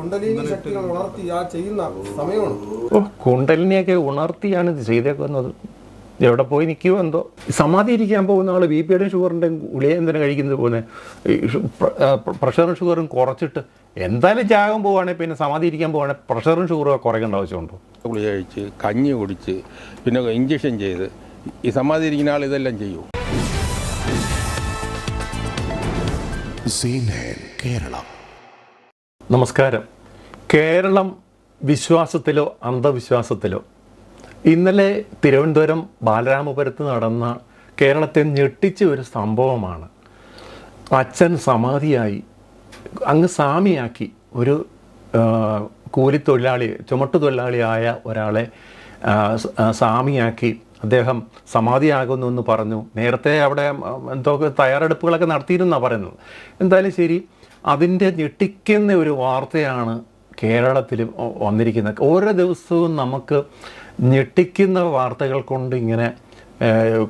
കുണ്ടലിനെയൊക്കെ ഉണർത്തിയാണ് ഇത് ചെയ്തേക്കുന്നത്. എവിടെ പോയി നിൽക്കുമോ എന്തോ. സമാധി ഇരിക്കാൻ പോകുന്ന ആൾ BP ഷുഗറിൻ്റെയും ഗുളിക എന്തിനാണ് കഴിക്കുന്നത് പോകുന്നത്? പ്രഷറും ഷുഗറും കുറച്ചിട്ട് എന്തായാലും ജാഗം പോവുകയാണെങ്കിൽ പിന്നെ സമാധി ഇരിക്കാൻ പോവുകയാണെങ്കിൽ പ്രഷറും ഷുഗറും കുറയ്ക്കേണ്ട ആവശ്യമുണ്ടോ? ഗുളിക കഴിച്ച് കഞ്ഞി കുടിച്ച് പിന്നെ ഇഞ്ചക്ഷൻ ചെയ്ത് ഈ സമാധി ഇരിക്കുന്ന ആൾ ഇതെല്ലാം ചെയ്യൂ. കേരളം. നമസ്കാരം. കേരളം വിശ്വാസത്തിലോ അന്ധവിശ്വാസത്തിലോ ഇന്നലെ തിരുവനന്തപുരം ബാലരാമപുരത്ത് നടന്ന കേരളത്തെ ഞെട്ടിച്ച ഒരു സംഭവമാണ്. അച്ഛൻ സമാധിയായി അങ്ങ് സ്വാമിയാക്കി ഒരു കൂലിത്തൊഴിലാളി, ചുമട്ടുതൊഴിലാളിയായ ഒരാളെ സ്വാമിയാക്കി അദ്ദേഹം സമാധിയാകുന്നു എന്ന് പറഞ്ഞു. നേരത്തെ അവിടെ എന്തൊക്കെ തയ്യാറെടുപ്പുകളൊക്കെ നടത്തിയിരുന്നാണ് പറയുന്നത്. എന്തായാലും ശരി, അതിൻ്റെ ഞെട്ടിക്കുന്ന ഒരു വാർത്തയാണ് കേരളത്തിൽ വന്നിരിക്കുന്നത്. ഓരോ ദിവസവും നമുക്ക് ഞെട്ടിക്കുന്ന വാർത്തകൾ കൊണ്ട് ഇങ്ങനെ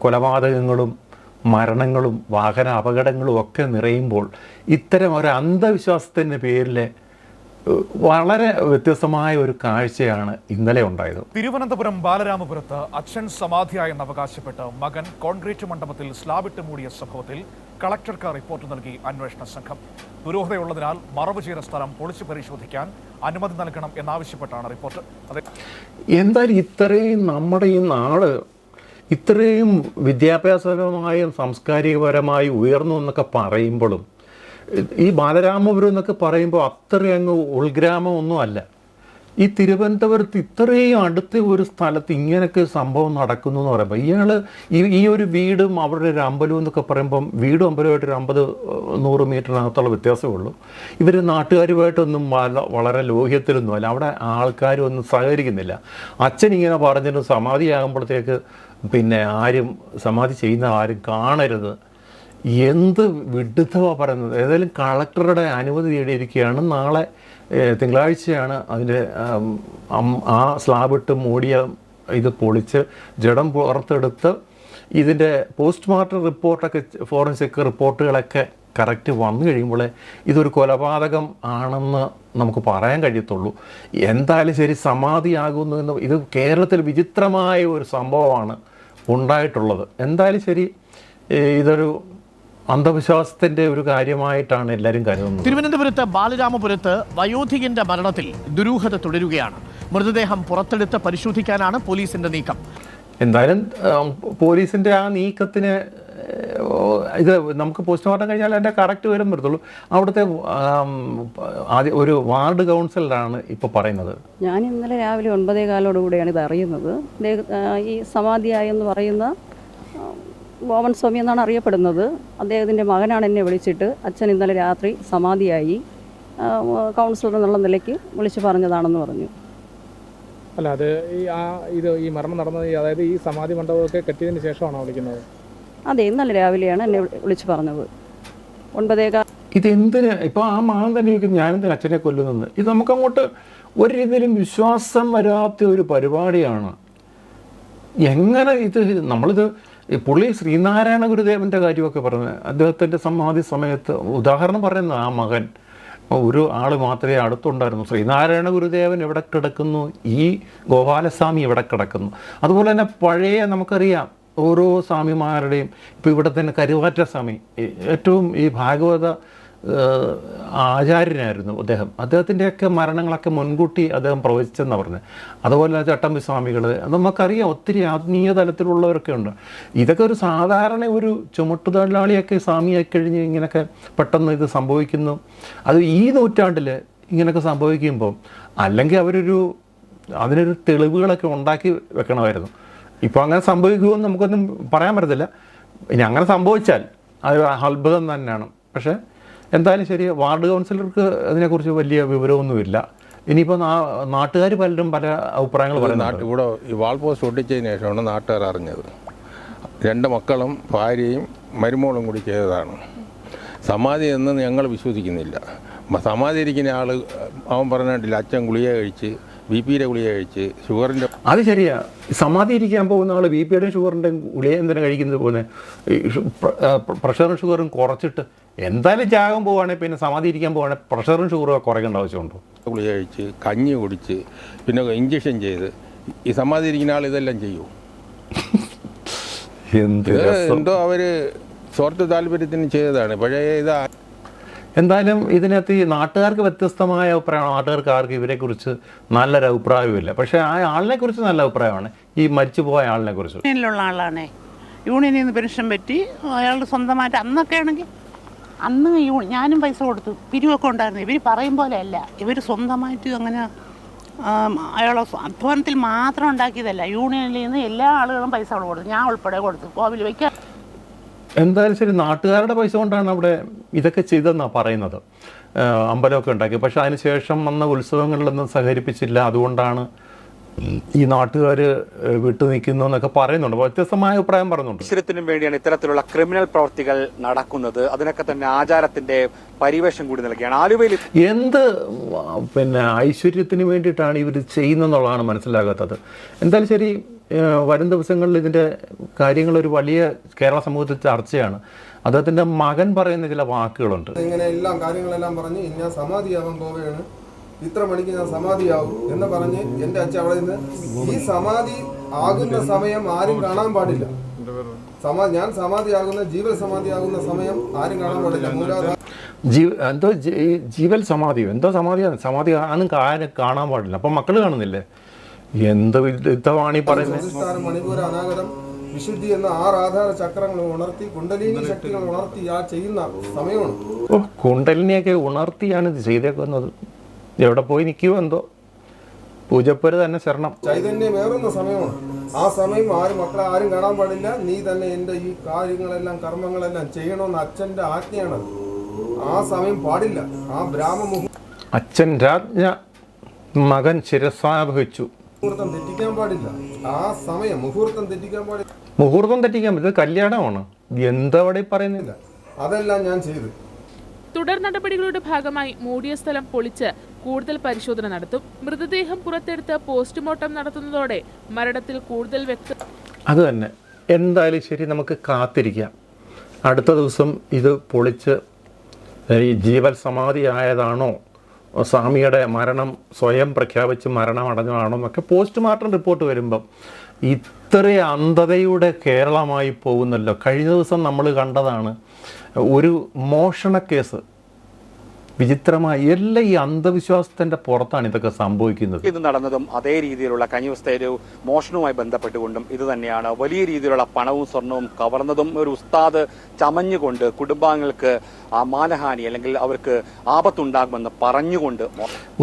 കൊലപാതകങ്ങളും മരണങ്ങളും വാഹന അപകടങ്ങളും ഒക്കെ നിറയുമ്പോൾ ഇത്തരം ഒരു അന്ധവിശ്വാസത്തിൻ്റെ പേരിൽ വളരെ വ്യത്യസ്തമായ ഒരു കാഴ്ചയാണ് ഇന്നലെ ഉണ്ടായത്. തിരുവനന്തപുരം ബാലരാമപുരത്ത് അച്ഛൻ സമാധിയായെന്ന് അവകാശപ്പെട്ട് മകൻ കോൺക്രീറ്റ് മണ്ഡപത്തിൽ സ്ലാബിട്ട് മൂടിയ സംഭവത്തിൽ കളക്ടർക്ക് റിപ്പോർട്ട് നൽകി അന്വേഷണ സംഘം. ദുരൂഹതയുള്ളതിനാൽ മറവ് ചെയ്ത സ്ഥലം പൊളിച്ചു പരിശോധിക്കാൻ അനുമതി നൽകണം എന്നാവശ്യപ്പെട്ടാണ് റിപ്പോർട്ട്. എന്തായാലും ഇത്രയും നമ്മുടെ ഈ നാട് ഇത്രയും വിദ്യാഭ്യാസപരമായും സാംസ്കാരികപരമായി ഉയർന്നു എന്നൊക്കെ പറയുമ്പോഴും ഈ ബാലരാമപുരം എന്നൊക്കെ പറയുമ്പോൾ അത്രയും അങ്ങ് ഉൾഗ്രാമമൊന്നും അല്ല. ഈ തിരുവനന്തപുരത്ത് ഇത്രയും അടുത്ത ഒരു സ്ഥലത്ത് ഇങ്ങനെയൊക്കെ സംഭവം നടക്കുന്നു എന്ന് പറയുമ്പോൾ ഇയാൾ ഈ ഒരു വീടും അവരുടെ ഒരു അമ്പലവും എന്നൊക്കെ പറയുമ്പം വീടും അമ്പലവുമായിട്ടൊരു 50-100 മീറ്ററിനകത്തുള്ള വ്യത്യാസമേ ഉള്ളൂ. ഇവർ നാട്ടുകാരുമായിട്ടൊന്നും വളരെ ലോഹ്യത്തിലൊന്നും അല്ല. അവിടെ ആൾക്കാരും ഒന്നും സഹകരിക്കുന്നില്ല. അച്ഛൻ ഇങ്ങനെ പറഞ്ഞിട്ട് സമാധിയാകുമ്പോഴത്തേക്ക് പിന്നെ ആരും സമാധി ചെയ്യുന്ന ആരും കാണരുത്. എന്ത് വിഡ്ഢിത്തമാണ് പറയുന്നത്. ഏതായാലും കളക്ടറുടെ അനുമതി തേടിയിരിക്കുകയാണ്. നാളെ തിങ്കളാഴ്ചയാണ് അതിൻ്റെ ആ സ്ലാബിട്ട് മൂടിയ ഇത് പൊളിച്ച് ജഡം പുറത്തെടുത്ത് ഇതിൻ്റെ പോസ്റ്റ്മോർട്ടം റിപ്പോർട്ടൊക്കെ ഫോറൻസിക് റിപ്പോർട്ടുകളൊക്കെ കറക്റ്റ് വന്നു കഴിയുമ്പോൾ ഇതൊരു കൊലപാതകം ആണെന്ന് നമുക്ക് പറയാൻ കഴിയത്തുള്ളൂ. എന്തായാലും ശരി, സമാധിയാകുന്നു എന്ന് ഇത് കേരളത്തിൽ വിചിത്രമായ ഒരു സംഭവമാണ് ഉണ്ടായിട്ടുള്ളത്. എന്തായാലും ശരി, ഇതൊരു അന്ധവിശ്വാസത്തിന്റെ ഒരു കാര്യമായിട്ടാണ് എല്ലാവരും കരുതുന്നത്. തിരുവനന്തപുരത്ത് ബാലരാമപുരത്ത് വയോധികന്റെ മരണത്തിൽ ദുരൂഹത തുടരുകയാണ്. മൃതദേഹം പുറത്തെടുത്ത് പരിശോധിക്കാനാണ് പോലീസിന്റെ നീക്കം. എന്തായാലും പോലീസിന്റെ ആ നീക്കത്തിന് ഇത് നമുക്ക് പോസ്റ്റ്മോർട്ടം കഴിഞ്ഞാൽ അതിൻ്റെ കറക്റ്റ് വരും വരത്തുള്ളൂ. അവിടുത്തെ ആദ്യം ഒരു വാർഡ് കൗൺസിലറാണ് ഇപ്പോൾ പറയുന്നത്. ഞാൻ ഇന്നലെ രാവിലെ 9:15 ഇത് അറിയുന്നത്. ഈ സമാധിയായെന്ന് പറയുന്ന ബോമൻ സ്വാമി എന്നാണ് അറിയപ്പെടുന്നത്. അദ്ദേഹത്തിൻ്റെ മകനാണ് എന്നെ വിളിച്ചിട്ട് അച്ഛൻ ഇന്നലെ രാത്രി സമാധിയായി, കൗൺസിലർ എന്നുള്ള നിലയ്ക്ക് വിളിച്ച് പറഞ്ഞതാണെന്ന് പറഞ്ഞു. അല്ല, അത് ഈ മരണം നടന്നത്, അതായത് ഈ സമാധി മണ്ഡപമൊക്കെ കെട്ടിയതിന് ശേഷമാണോ വിളിക്കുന്നത്? അതെ, ഇന്നലെ രാവിലെയാണ് എന്നെ വിളിച്ച് പറഞ്ഞത്. 9:15. ഇതെന്തിന് ഇപ്പോൾ ആ മകൻ തന്നെ ചോദിക്കും, ഞാനെന്തിന് അച്ഛനെ കൊല്ലുന്നത്? ഇത് നമുക്കങ്ങോട്ട് ഒരു രീതിയിലും വിശ്വാസം വരാത്ത ഒരു പരിപാടിയാണ്. എങ്ങനെ ഇത് നമ്മളിത് പുള്ളി ശ്രീനാരായണ ഗുരുദേവൻ്റെ കാര്യമൊക്കെ പറഞ്ഞത്, അദ്ദേഹത്തിൻ്റെ സമാധി സമയത്ത് ഉദാഹരണം പറയുന്നത് ആ മകൻ ഒരു ആൾ മാത്രമേ അടുത്തുണ്ടായിരുന്നു. ശ്രീനാരായണ ഗുരുദേവൻ എവിടെ കിടക്കുന്നു, ഈ ഗോപാലസ്വാമി എവിടെ കിടക്കുന്നു. അതുപോലെ തന്നെ പഴയ നമുക്കറിയാം ഓരോ സ്വാമിമാരുടെയും, ഇപ്പോൾ ഇവിടെ തന്നെ കരുവാറ്റ സ്വാമി ഏറ്റവും ഈ ഭാഗവത ആചാര്യനായിരുന്നു അദ്ദേഹത്തിൻ്റെയൊക്കെ മരണങ്ങളൊക്കെ മുൻകൂട്ടി അദ്ദേഹം പ്രവചിച്ചെന്നാണ് പറഞ്ഞത്. അതുപോലെ ചട്ടമ്പി സ്വാമികൾ, നമുക്കറിയാം ഒത്തിരി ആത്മീയ തലത്തിലുള്ളവരൊക്കെ ഉണ്ട്. ഇതൊക്കെ ഒരു സാധാരണ ഒരു ചുമട്ടുതൊഴിലാളിയൊക്കെ സ്വാമിയായി കഴിഞ്ഞ് ഇങ്ങനെയൊക്കെ പെട്ടെന്ന് ഇത് സംഭവിക്കുന്നു. അത് ഈ നൂറ്റാണ്ടിൽ ഇങ്ങനെയൊക്കെ സംഭവിക്കുമ്പം അല്ലെങ്കിൽ അതിനൊരു തെളിവുകളൊക്കെ ഉണ്ടാക്കി വെക്കണമായിരുന്നു. ഇപ്പോൾ അങ്ങനെ സംഭവിക്കുമെന്ന് നമുക്കൊന്നും പറയാൻ പറ്റത്തില്ല. ഇനി അങ്ങനെ സംഭവിച്ചാൽ അത് അത്ഭുതം തന്നെയാണ്. പക്ഷേ എന്തായാലും ശരി, വാർഡ് കൗൺസിലർക്ക് അതിനെക്കുറിച്ച് വലിയ വിവരമൊന്നുമില്ല. ഇനിയിപ്പോൾ നാട്ടുകാർ പലരും പല അഭിപ്രായങ്ങൾ പറയുന്നുണ്ട്. ഇവിടെ ഈ വാൾ പോസ്റ്റ് ഒട്ടിച്ചതിന് ശേഷമാണ് നാട്ടുകാർ അറിഞ്ഞത്. 2 മക്കളും ഭാര്യയും മരുമോളും കൂടി ചെയ്തതാണ്. സമാധി എന്ന് ഞങ്ങൾ വിശ്വസിക്കുന്നില്ല. സമാധി ഇരിക്കുന്ന ആൾ അവൻ പറഞ്ഞിട്ടില്ല, അച്ഛൻ ഗുളിക കഴിച്ച് BP ഗുളിക കഴിച്ച് ഷുഗറിൻ്റെ അത് ശരിയാ. സമാധി ഇരിക്കാൻ പോകുന്ന ആൾ BP-യുടെയും ഷുഗറിൻ്റെയും ഗുളിക എന്തിനാണ് കഴിക്കുന്നത് പോകുന്നത്? പ്രഷറും ഷുഗറും കുറച്ചിട്ട് എന്തായാലും ജാഗം പോവുകയാണെങ്കിൽ പിന്നെ സമാധി ഇരിക്കാൻ പോവുകയാണെങ്കിൽ പ്രഷറും ഷുഗറും കുറയ്ക്കേണ്ട ആവശ്യമുണ്ടോ? ഗുളിക കഴിച്ച് കഞ്ഞി കുടിച്ച് പിന്നെ ഇഞ്ചക്ഷൻ ചെയ്ത് ഈ സമാധി ഇരിക്കുന്ന ആൾ ഇതെല്ലാം ചെയ്യൂ. എന്തോ അവർ സ്വാർത്ഥ താല്പര്യത്തിന് ചെയ്തതാണ്. പഴയ എന്തായാലും ഇതിനകത്ത് ഈ നാട്ടുകാർക്ക് വ്യത്യസ്തമായ അഭിപ്രായമാണ്. നാട്ടുകാർക്ക് ആർക്ക് ഇവരെക്കുറിച്ച് നല്ലൊരു അഭിപ്രായമില്ല. പക്ഷേ ആ ആളിനെ കുറിച്ച് നല്ല അഭിപ്രായമാണ്, ഈ മരിച്ചു പോയ ആളിനെ കുറിച്ച്. യൂണിയനിലുള്ള ആളാണേ, യൂണിയനിൽ നിന്ന് പെൻഷൻ പറ്റി അയാൾ സ്വന്തമായിട്ട് അന്നൊക്കെ ആണെങ്കിൽ അന്ന് ഞാനും പൈസ കൊടുത്തു, പിരിവൊക്കെ ഉണ്ടായിരുന്നു. ഇവർ പറയും പോലെ അല്ല, ഇവർ സ്വന്തമായിട്ട് അങ്ങനെ അയാളെ അധ്വാനത്തിൽ മാത്രം ഉണ്ടാക്കിയതല്ല. യൂണിയനിൽ നിന്ന് എല്ലാ ആളുകളും പൈസ കൊടുത്തു, ഞാൻ ഉൾപ്പെടെ കൊടുത്തു. കോവിൽ വയ്ക്കാൻ എന്തായാലും ശരി, നാട്ടുകാരുടെ പൈസ കൊണ്ടാണ് അവിടെ ഇതൊക്കെ ചെയ്തതെന്നാണ് പറയുന്നത്. അമ്പലമൊക്കെ ഉണ്ടാക്കി. പക്ഷെ അതിനുശേഷം വന്ന ഉത്സവങ്ങളിലൊന്നും സഹകരിപ്പിച്ചില്ല, അതുകൊണ്ടാണ് ഈ നാട്ടുകാർ വിട്ടു നിൽക്കുന്നു എന്നൊക്കെ പറയുന്നുണ്ട്. വ്യത്യസ്തമായ അഭിപ്രായം പറയുന്നുണ്ട്. ഐശ്വര്യത്തിനും വേണ്ടിയാണ് ഇത്തരത്തിലുള്ള ക്രിമിനൽ പ്രവർത്തികൾ നടക്കുന്നത്. അതിനൊക്കെ തന്നെ ആചാരത്തിന്റെ പരിവേഷം കൂടി നൽകിയാണ്. ആലുവയിൽ എന്ത് ഐശ്വര്യത്തിന് വേണ്ടിയിട്ടാണ് ഇവർ ചെയ്യുന്നതെന്നുള്ളതാണ് മനസ്സിലാകാത്തത്. എന്തായാലും ശരി, വരും ദിവസങ്ങളിൽ ഇതിൻ്റെ കാര്യങ്ങളൊരു വലിയ കേരള സമൂഹത്തിൽ ചർച്ചയാണ്. അദ്ദേഹത്തിൻ്റെ മകൻ പറയുന്ന ചില വാക്കുകളുണ്ട്. ഇങ്ങനെ എല്ലാം കാര്യങ്ങളെല്ലാം പറഞ്ഞ് ഞാൻ സമാധിയാവാൻ പോവുകയാണ്, ഇത്ര മണിക്ക് ഞാൻ സമാധിയാവും എന്ന് പറഞ്ഞ് എൻ്റെ അച്ഛൻ അവിടെ നിന്ന് ഈ സമാധി ആകുന്ന സമയം ആരും കാണാൻ പാടില്ല. ഞാൻ സമാധിയാകുന്ന ജീവൽ സമാധിയാകുന്ന സമയം ആരും കാണാൻ പാടില്ല. ജീവൽ സമാധിയോ എന്തോ സമാധി ആണെന്ന് ആരും കാണാൻ പാടില്ല. അപ്പം മക്കൾ കാണുന്നില്ലേ? എന്ത് വിദ്വാണി പറയുന്നത്? മണിപൂര അനാഗതം വിശുദ്ധി എന്ന 6 ആധാര ചക്രങ്ങൾ ഉണർത്തി കുണ്ടലിനി ശക്തികൾ ഉണർത്തി ആ ചെയ്യുന്ന സമയമാണ്. കുണ്ടലിനിയൊക്കെ ഉണർത്തിയാണ് ഇത് ചെയ്തേക്കുന്നത്. എവിടെ പോയി നിൽക്കുമോ എന്തോ, പൂജപ്പുര തന്നെ ശരണം. ചൈതന്യമേറുന്ന സമയമാണ്. ആ സമയം മക്കളെ ആരും കാണാൻ പാടില്ല. നീ തന്നെ എൻ്റെ ഈ കാര്യങ്ങളെല്ലാം കർമ്മങ്ങളെല്ലാം ചെയ്യണമെന്ന് അച്ഛൻ്റെ ആജ്ഞയാണ്. ആ സമയം പാടില്ല. ആ അച്ഛൻ രാജ്ഞ മകൻ ശിരസാവഹിച്ചു. മുഹൂർത്തം തെറ്റിക്കാൻ പാടില്ല. ആ സമയം മുഹൂർത്തം തെറ്റിക്കാൻ പാടില്ല. മുഹൂർത്തം തെറ്റിക്കാൻ പറ്റും, കല്യാണമാണ്. എന്തവിടെ പറയുന്നില്ല. അതെല്ലാം ഞാൻ ചെയ്തു. തുടർ നടപടികളുടെ ഭാഗമായി മൂടിയ സ്ഥലം പൊളിച്ച് കൂടുതൽ പരിശോധന നടത്തും. മൃതദേഹം പുറത്തെടുത്ത് പോസ്റ്റ്മോർട്ടം നടത്തുന്നതോടെ മരണത്തിൽ കൂടുതൽ വ്യക്തത. അത് തന്നെ. എന്തായാലും ശരി, നമുക്ക് കാത്തിരിക്കാം. അടുത്ത ദിവസം ഇത് പൊളിച്ച് ഈ ജീവൽ സമാധി ആയതാണോ, സ്വാമിയുടെ മരണം സ്വയം പ്രഖ്യാപിച്ച് മരണം അടഞ്ഞതാണോ എന്നൊക്കെ പോസ്റ്റ്മോർട്ടം റിപ്പോർട്ട് വരുമ്പം ഇത്ര അന്ധതയുടെ കേരളമായി പോകുന്നല്ലോ. കഴിഞ്ഞ ദിവസം നമ്മൾ കണ്ടതാണ് ഒരു മോഷണ കേസ്. വിചിത്രമായി എല്ലാം ഈ അന്ധവിശ്വാസത്തിൻ്റെ പുറത്താണ് ഇതൊക്കെ സംഭവിക്കുന്നത്. ഇത് നടന്നതും അതേ രീതിയിലുള്ള കഴിഞ്ഞ ദിവസത്തെ ഒരു മോഷണവുമായി ബന്ധപ്പെട്ടുകൊണ്ടും ഇത് തന്നെയാണ്. വലിയ രീതിയിലുള്ള പണവും സ്വർണവും കവർന്നതും ഒരു ഉസ്താദ് ചമഞ്ഞുകൊണ്ട് കുടുംബാംഗങ്ങൾക്ക് മാനഹാനി അല്ലെങ്കിൽ അവർക്ക് ആപത്തുണ്ടാകുമെന്ന് പറഞ്ഞുകൊണ്ട്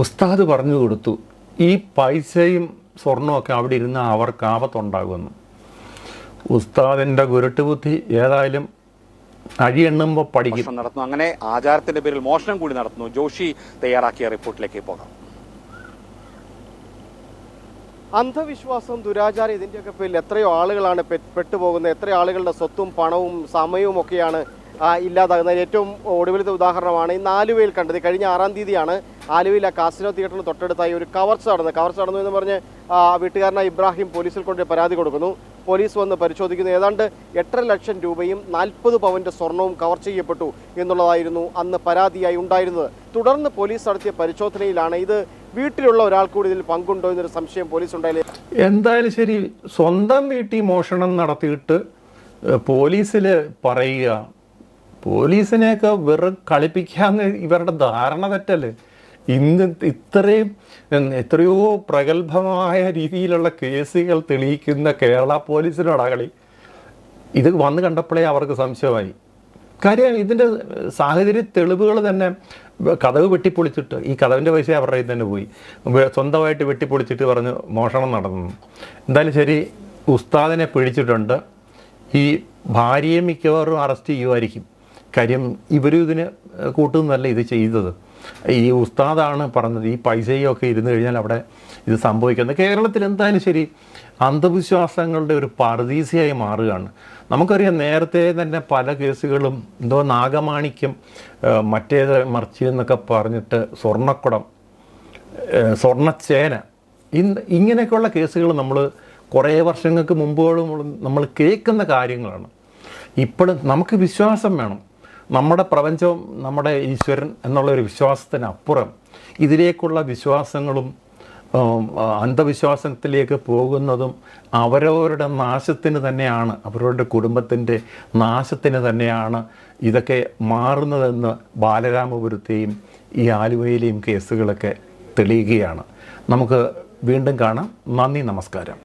ഉസ്താദ് പറഞ്ഞു കൊടുത്തു, ഈ പൈസയും സ്വർണമൊക്കെ അവിടെ ഇരുന്ന് അവർക്ക് ആപത്തുണ്ടാകുമെന്ന്. ഉസ്താദിൻ്റെ ഗുരുട്ടുബുദ്ധി ഏതായാലും അഴി എണ്ണുമ്പോൾ പഠിക്കും നടത്തുന്നു. അങ്ങനെ ആചാരത്തിന്റെ പേരിൽ മോഷണം കൂടി നടത്തുന്നു. ജോഷി തയ്യാറാക്കിയ റിപ്പോർട്ടിലേക്ക് പോകാം. അന്ധവിശ്വാസം, ദുരാചാരം, ഇതിൻ്റെയൊക്കെ പേരിൽ എത്രയോ ആളുകളാണ് പെട്ടുപോകുന്നത്. എത്രയോ ആളുകളുടെ സ്വത്തും പണവും സമയവും ഒക്കെയാണ് ഇല്ലാതാകുന്നത്. ഏറ്റവും ഒടുവിലത്തെ ഉദാഹരണമാണ് ഇന്ന് ആലുവയിൽ കണ്ടത്. കഴിഞ്ഞ 6-ാം തീയതിയാണ് ആലുവയിൽ ആ കാസിനോ തിയേറ്ററിന് തൊട്ടടുത്തായി ഒരു കവർച്ച നടന്നു എന്ന് പറഞ്ഞ് വീട്ടുകാരനായ ഇബ്രാഹിം പോലീസിൽ കൊണ്ട് പരാതി കൊടുക്കുന്നു. പോലീസ് വന്ന് പരിശോധിക്കുന്നു. ഏതാണ്ട് 8.5 ലക്ഷം രൂപയും 40 പവൻ്റെ സ്വർണവും കവർ ചെയ്യപ്പെട്ടു എന്നുള്ളതായിരുന്നു അന്ന് പരാതിയായി ഉണ്ടായിരുന്നത്. തുടർന്ന് പോലീസ് നടത്തിയ പരിശോധനയിലാണ് ഇത് വീട്ടിലുള്ള ഒരാൾ കൂടി ഇതിൽ പങ്കുണ്ടോ എന്നൊരു സംശയം പോലീസ് ഉണ്ടായില്ലേ. എന്തായാലും ശരി, സ്വന്തം വീട്ടിൽ മോഷണം നടത്തിയിട്ട് പോലീസിൽ പറയുക, പോലീസിനെയൊക്കെ വെറും കളിപ്പിക്കാന്ന് ഇവരുടെ ധാരണ തെറ്റല്ലേ? ഇന്ന് എത്രയോ പ്രഗത്ഭമായ രീതിയിലുള്ള കേസുകൾ തെളിയിക്കുന്ന കേരള പോലീസിനോടാ കളി. ഇത് വന്ന് കണ്ടപ്പോഴേ അവർക്ക് സംശയമായി. കാര്യം ഇതിൻ്റെ സാഹചര്യ തെളിവുകൾ തന്നെ കതവ് വെട്ടിപ്പൊളിച്ചിട്ട് ഈ കതവിൻ്റെ പൈസ അവരുടെ കയ്യിൽ തന്നെ പോയി. സ്വന്തമായിട്ട് വെട്ടിപ്പൊളിച്ചിട്ട് പറഞ്ഞ് മോഷണം നടന്നു. എന്തായാലും ശരി, ഉസ്താദിനെ പിടിച്ചിട്ടുണ്ട്. ഈ ഭാര്യയെ മിക്കവാറും അറസ്റ്റ് ചെയ്യുമായിരിക്കും. കാര്യം ഇവരും ഇതിന് കൂട്ടുന്നതല്ല ഇത് ചെയ്തത്. ഈ ഉസ്താദാണ് പറഞ്ഞത് ഈ പൈസയൊക്കെ ഇരുന്ന് കഴിഞ്ഞാൽ അവിടെ ഇത് സംഭവിക്കുന്നത്. കേരളത്തിൽ എന്തായാലും ശരി അന്ധവിശ്വാസങ്ങളുടെ ഒരു പറുദീസയായി മാറുകയാണ്. നമുക്കറിയാം, നേരത്തെ തന്നെ പല കേസുകളും എന്തോ നാഗമാണിക്യം മറ്റേത് മറിച്ച് എന്നൊക്കെ പറഞ്ഞിട്ട് സ്വർണ്ണക്കുടം, സ്വർണ്ണച്ചേന ഇങ്ങനെയൊക്കെയുള്ള കേസുകൾ നമ്മൾ കുറേ വർഷങ്ങൾക്ക് മുമ്പോളം നമ്മൾ കേൾക്കുന്ന കാര്യങ്ങളാണ്. ഇപ്പോഴും നമുക്ക് വിശ്വാസം വേണം. നമ്മുടെ പ്രപഞ്ചം, നമ്മുടെ ഈശ്വരൻ എന്നുള്ളൊരു വിശ്വാസത്തിനപ്പുറം ഇതിലേക്കുള്ള വിശ്വാസങ്ങളും അന്ധവിശ്വാസത്തിലേക്ക് പോകുന്നതും അവരവരുടെ നാശത്തിന് തന്നെയാണ്, അവരവരുടെ കുടുംബത്തിൻ്റെ നാശത്തിന് തന്നെയാണ് ഇതൊക്കെ മാറുന്നതെന്ന് ബാലരാമപുരത്തെയും ഈ ആലുവയിലെയും കേസുകളൊക്കെ തെളിയുകയാണ്. നമുക്ക് വീണ്ടും കാണാം. നന്ദി, നമസ്കാരം.